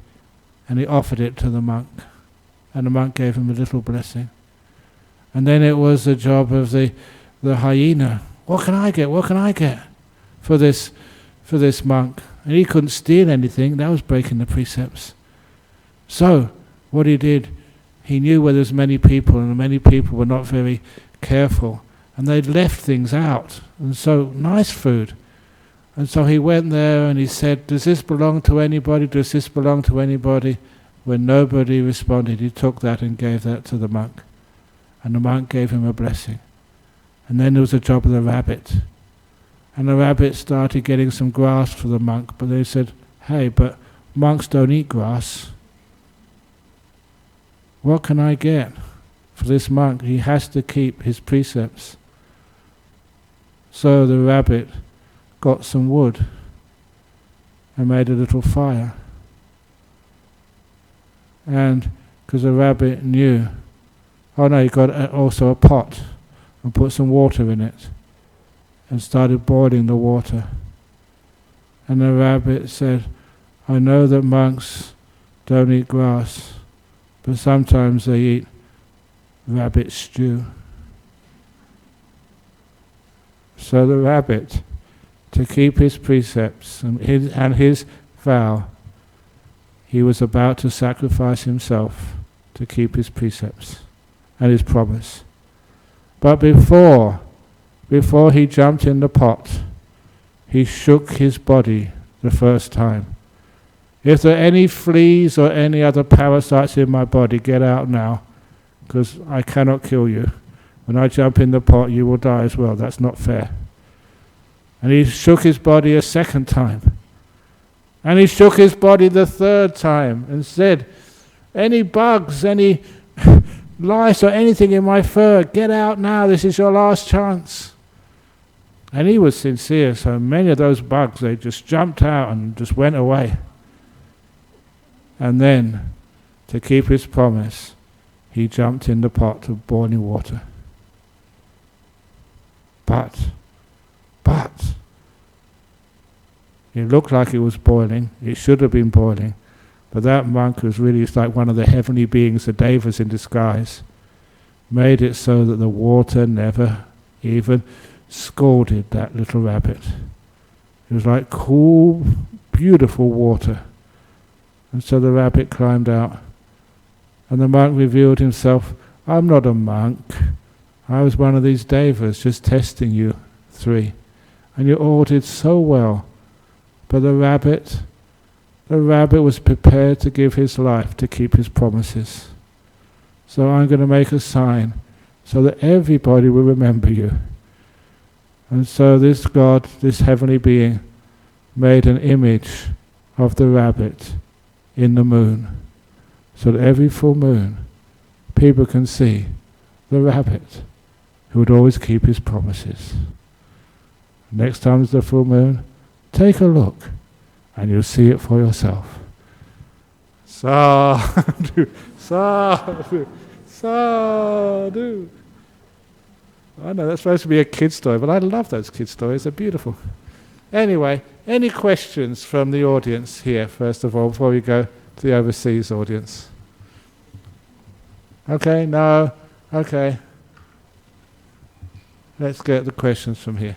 and he offered it to the monk. And the monk gave him a little blessing. And then it was the job of the hyena. What can I get? What can I get for this monk? And he couldn't steal anything. That was breaking the precepts. So what he did, he knew where there's many people, and many people were not very careful, and they'd left things out. And so nice food. And so he went there and he said, "Does this belong to anybody? Does this belong to anybody?" When nobody responded, he took that and gave that to the monk. And the monk gave him a blessing. And then there was the job of the rabbit. And the rabbit started getting some grass for the monk, but they said, "Hey, but monks don't eat grass. What can I get for this monk? He has to keep his precepts." So the rabbit got some wood and made a little fire. And because the rabbit knew, he got also a pot and put some water in it and started boiling the water. And the rabbit said, "I know that monks don't eat grass, but sometimes they eat rabbit stew." So the rabbit, to keep his precepts and his vow, he was about to sacrifice himself to keep his precepts and his promise. But before he jumped in the pot, he shook his body the first time. "If there are any fleas or any other parasites in my body, get out now, because I cannot kill you. When I jump in the pot, you will die as well. That's not fair." And he shook his body a second time. And he shook his body the third time and said, "Any bugs, any lice or anything in my fur, get out now, this is your last chance." And he was sincere, so many of those bugs, they just jumped out and just went away. And then, to keep his promise, he jumped in the pot of boiling water. But, it looked like it was boiling, it should have been boiling, but that monk was really like one of the heavenly beings, the devas in disguise, made it so that the water never even scalded that little rabbit. It was like cool, beautiful water. And so the rabbit climbed out, and the monk revealed himself, "I'm not a monk. I was one of these devas just testing you 3. And you all did so well. But the rabbit was prepared to give his life to keep his promises. So I'm going to make a sign so that everybody will remember you." And so this God, this heavenly being, made an image of the rabbit in the moon, so that every full moon people can see the rabbit who would always keep his promises. Next time there's the full moon, take a look and you'll see it for yourself. Sadhu, sadhu, sadhu. I know that's supposed to be a kid's story, but I love those kid stories, they're beautiful. Anyway, any questions from the audience here, first of all, before we go to the overseas audience? Okay, no, okay. Let's get the questions from here.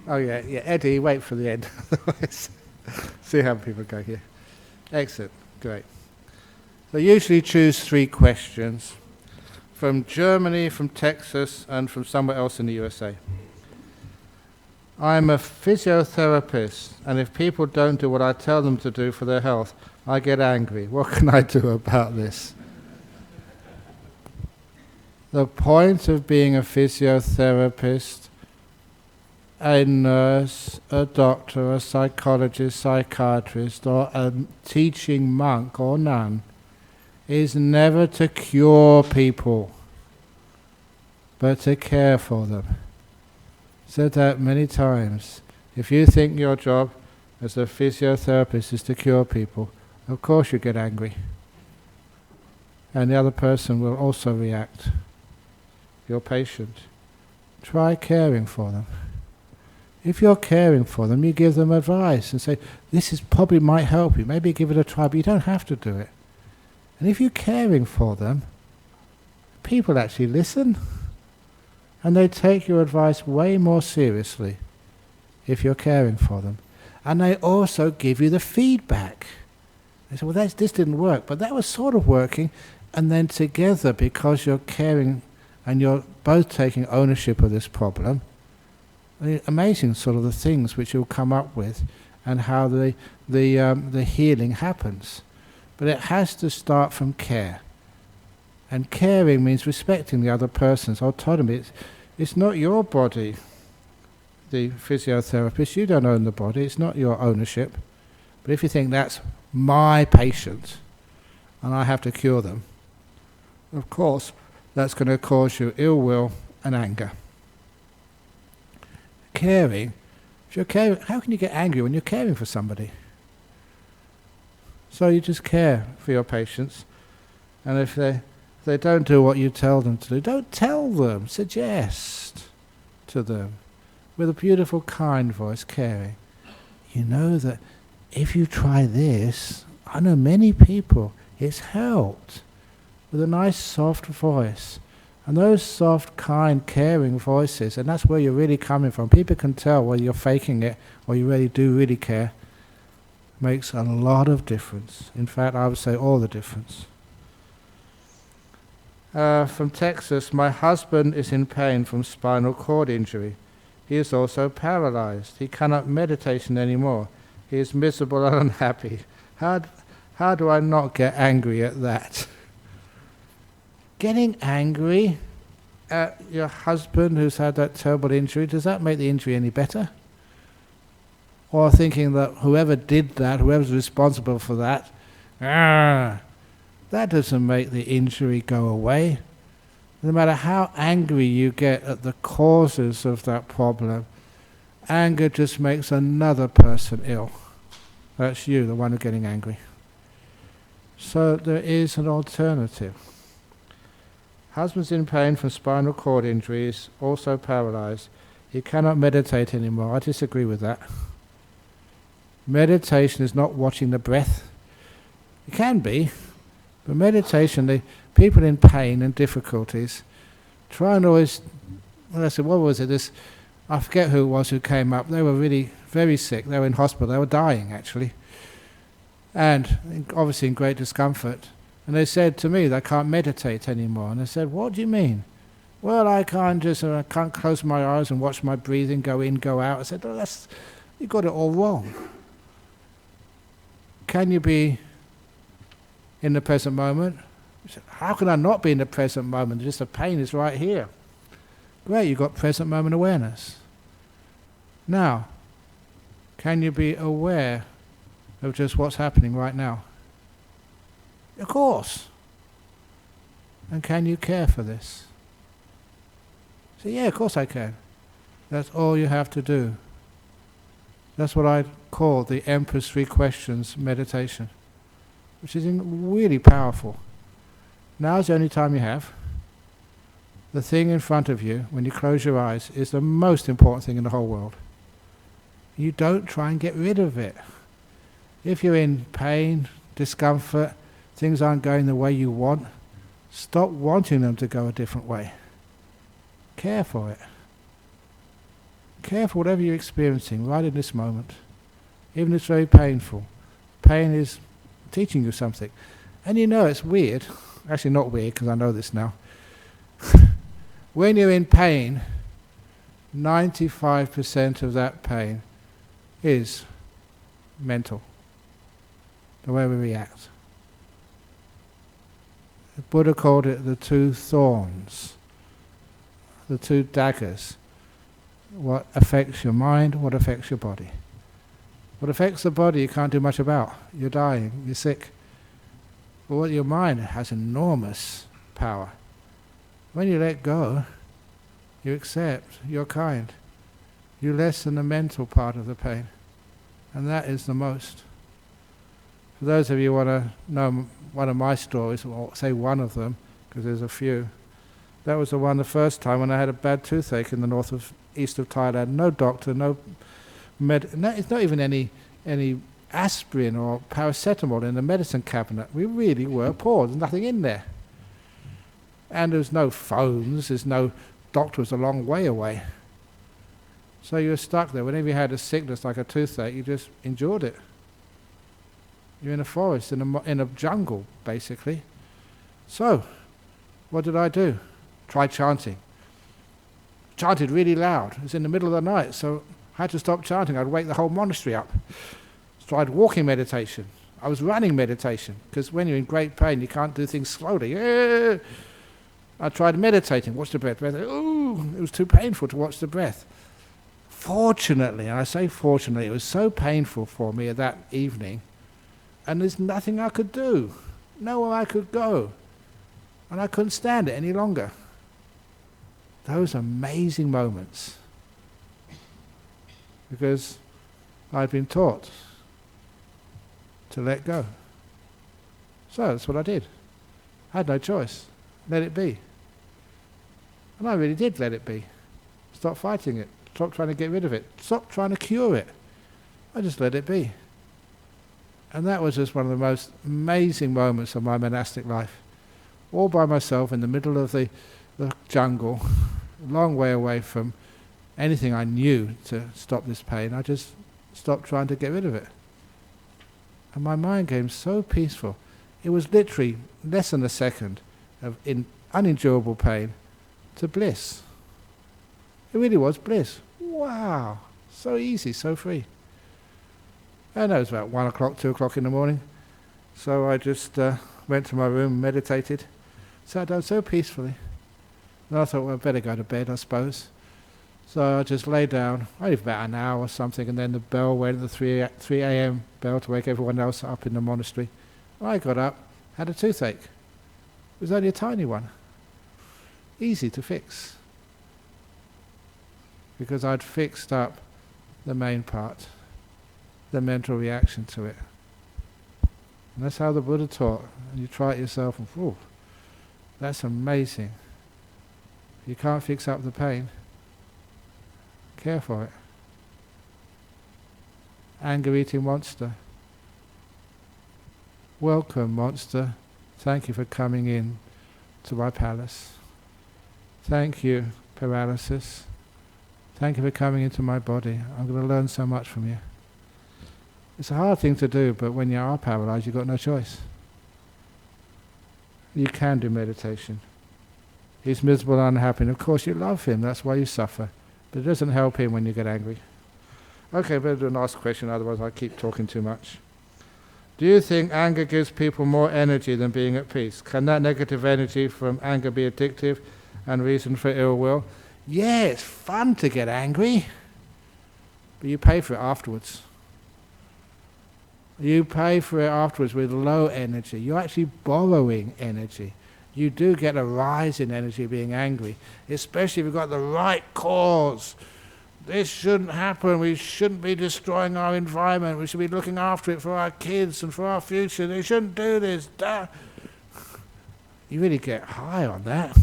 Oh yeah, Eddie, wait for the end. Otherwise, see how people go here. Excellent, great. So usually choose 3 questions from Germany, from Texas, and from somewhere else in the USA. I'm a physiotherapist, and if people don't do what I tell them to do for their health, I get angry. What can I do about this? The point of being a physiotherapist, a nurse, a doctor, a psychologist, psychiatrist, or a teaching monk or nun is never to cure people, but to care for them. Said that many times. If you think your job as a physiotherapist is to cure people, of course you get angry. And the other person will also react. Your patient. Try caring for them. If you're caring for them, you give them advice and say, this is probably might help you, maybe give it a try, but you don't have to do it. And if you're caring for them, people actually listen. And they take your advice way more seriously if you're caring for them. And they also give you the feedback. They say, well, this didn't work, but that was sort of working. And then together, because you're caring and you're both taking ownership of this problem, amazing sort of the things which you'll come up with and how the healing happens. But it has to start from care. And caring means respecting the other person's autonomy. It's not your body, the physiotherapist. You don't own the body. It's not your ownership. But if you think that's my patient and I have to cure them, of course, that's going to cause you ill will and anger. Caring, if you're caring, how can you get angry when you're caring for somebody? So you just care for your patients, and if they don't do what you tell them to do, don't tell them, suggest to them with a beautiful, kind voice, caring. You know that if you try this, I know many people, it's helped, with a nice soft voice. And those soft, kind, caring voices, and that's where you're really coming from. People can tell whether you're faking it or you really do really care. Makes a lot of difference. In fact, I would say all the difference. From Texas, my husband is in pain from spinal cord injury. He is also paralyzed. He cannot meditate anymore. He is miserable and unhappy. How do I not get angry at that? Getting angry at your husband who's had that terrible injury, does that make the injury any better? Or thinking that whoever did that, whoever's responsible for that, that doesn't make the injury go away. No matter how angry you get at the causes of that problem, anger just makes another person ill. That's you, the one who's getting angry. So there is an alternative. Husband's in pain from spinal cord injuries, also paralyzed. He cannot meditate anymore. I disagree with that. Meditation is not watching the breath. It can be, but meditation, the people in pain and difficulties try and always, well, I said, what was it? I forget who it was who came up. They were really very sick. They were in hospital. They were dying, actually. And obviously in great discomfort. And they said to me, they can't meditate anymore. And I said, what do you mean? Well, I can't close my eyes and watch my breathing go in, go out. I said, oh, you got it all wrong. Can you be in the present moment? I said, how can I not be in the present moment? Just the pain is right here. Great, you've got present moment awareness. Now, can you be aware of just what's happening right now? Of course. And can you care for this? So yeah, of course I can. That's all you have to do. That's what I call the Emperor's 3 Questions meditation, which is really powerful. Now's the only time you have. The thing in front of you, when you close your eyes, is the most important thing in the whole world. You don't try and get rid of it. If you're in pain, discomfort, things aren't going the way you want, stop wanting them to go a different way. Care for it. Care for whatever you're experiencing right in this moment. Even if it's very painful. Pain is teaching you something. And you know it's weird. Actually not weird, because I know this now. When you're in pain, 95% of that pain is mental. The way we react. The Buddha called it the two thorns. The two daggers. What affects your mind, what affects your body. What affects the body you can't do much about. You're dying, you're sick. But what your mind has enormous power. When you let go, you accept, you're kind. You lessen the mental part of the pain. And that is the most. For those of you who want to know one of my stories, or say one of them, because there's a few. That was the first time when I had a bad toothache in the east of Thailand. No doctor, no it's not even any aspirin or paracetamol in the medicine cabinet. We really were poor. There's nothing in there. And there's no phones, there's no doctor was a long way away. So you were stuck there. Whenever you had a sickness like a toothache, you just endured it. You're in a forest, in a jungle, basically. So, what did I do? Tried chanting. Chanted really loud. It was in the middle of the night, so I had to stop chanting. I'd wake the whole monastery up. Tried walking meditation. I was running meditation, because when you're in great pain, you can't do things slowly. Yeah. I tried meditating, watch the breath. Ooh, it was too painful to watch the breath. Fortunately, and I say fortunately, it was so painful for me that evening, and there's nothing I could do, nowhere I could go, and I couldn't stand it any longer. Those amazing moments, because I'd been taught to let go. So that's what I did. I had no choice. Let it be. And I really did let it be. Stop fighting it. Stop trying to get rid of it. Stop trying to cure it. I just let it be. And that was just one of the most amazing moments of my monastic life. All by myself in the middle of the jungle, a long way away from anything I knew to stop this pain. I just stopped trying to get rid of it. And my mind became so peaceful. It was literally less than a second of unendurable pain to bliss. It really was bliss. Wow, so easy, so free. And it was about 1 o'clock, 2 o'clock in the morning. So I just went to my room, meditated, sat down so peacefully. And I thought, well, I'd better go to bed, I suppose. So I just lay down, only for about an hour or something, and then the bell went, the 3 a.m. bell to wake everyone else up in the monastery. I got up, had a toothache. It was only a tiny one. Easy to fix. Because I'd fixed up the main part, the mental reaction to it. And that's how the Buddha taught. And you try it yourself and, whew, that's amazing. You can't fix up the pain. Care for it. Anger-eating monster. Welcome, monster. Thank you for coming in to my palace. Thank you, paralysis. Thank you for coming into my body. I'm going to learn so much from you. It's a hard thing to do, but when you are paralyzed, you've got no choice. You can do meditation. He's miserable and unhappy, and of course you love him, that's why you suffer. But it doesn't help him when you get angry. Okay, better do a last question, otherwise I keep talking too much. Do you think anger gives people more energy than being at peace? Can that negative energy from anger be addictive and reason for ill will? Yeah, it's fun to get angry, but you pay for it afterwards. You pay for it afterwards with low energy. You're actually borrowing energy. You do get a rise in energy being angry, especially if you've got the right cause. This shouldn't happen. We shouldn't be destroying our environment. We should be looking after it for our kids and for our future. They shouldn't do this. You really get high on that.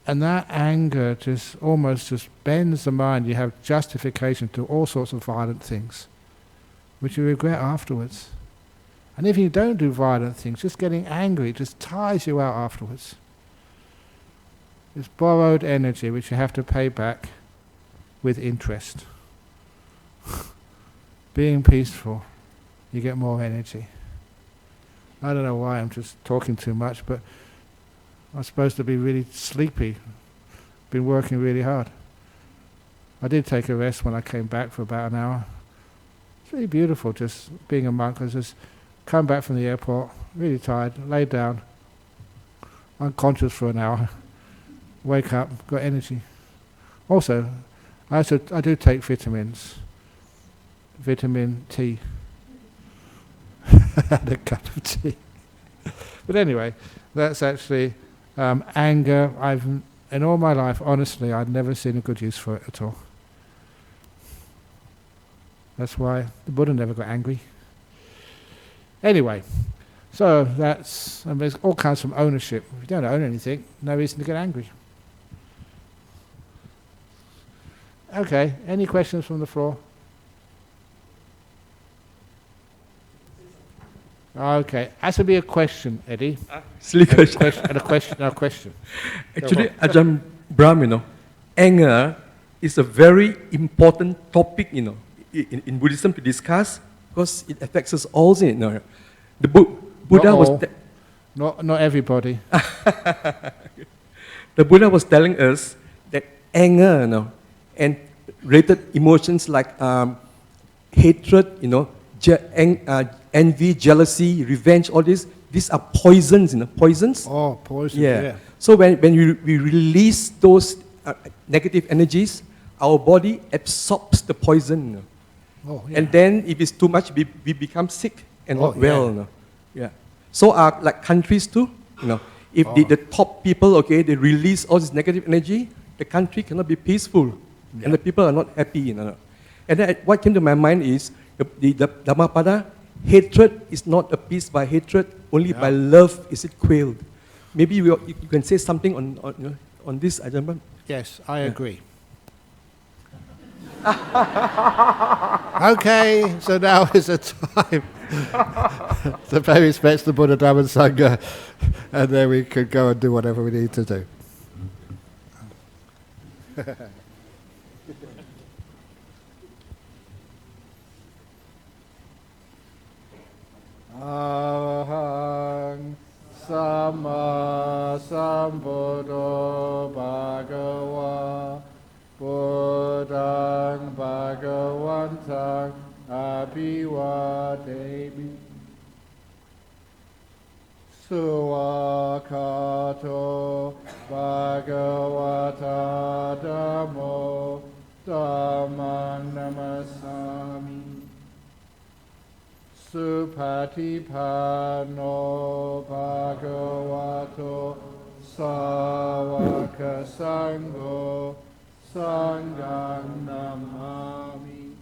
And that anger almost bends the mind. You have justification to all sorts of violent things. which you regret afterwards. And if you don't do violent things, just getting angry just tires you out afterwards. It's borrowed energy which you have to pay back with interest. Being peaceful, you get more energy. I don't know why I'm just talking too much, but I'm supposed to be really sleepy. Been working really hard. I did take a rest when I came back for about an hour. It's really beautiful just being a monk. I just come back from the airport, really tired, lay down, unconscious for an hour, wake up, got energy. Also, I do take vitamins. Vitamin T. And a cup of tea. But anyway, that's actually anger. In all my life, honestly, I'd never seen a good use for it at all. That's why the Buddha never got angry. Anyway, so it all comes from ownership. If you don't own anything, no reason to get angry. Okay, any questions from the floor? Okay, has to be a question, Eddie. Silly question. And a question. Actually, Ajahn Brahm, anger is a very important topic, in Buddhism to discuss because it affects us all. The Buddha was not everybody. The Buddha was telling us that anger, and related emotions like hatred, envy, jealousy, revenge, all these are poisons, poisons. Oh, poison, yeah. So when we release those negative energies, our body absorbs the poison. Oh, yeah. And then if it's too much, we become sick and not well. Yeah. So are like countries too. If the top people, they release all this negative energy, the country cannot be peaceful, and the people are not happy. And then what came to my mind is the Dhammapada. Hatred is not appeased by hatred, only by love is it quelled. Maybe you can say something on this, Ajahn Brahm? Yes, I agree. Okay, so now is the time to pay respects to Buddha, Dhamma and Sangha, and then we could go and do whatever we need to do. Ahang Sama Sambuddho Bhagava Buddhang Bhagavantang Abhivademi Suwakato Bhagavata Dhammo Dhammang Namasami Supatipano Bhagavato Sāvaka Sangho Sanghang Namami.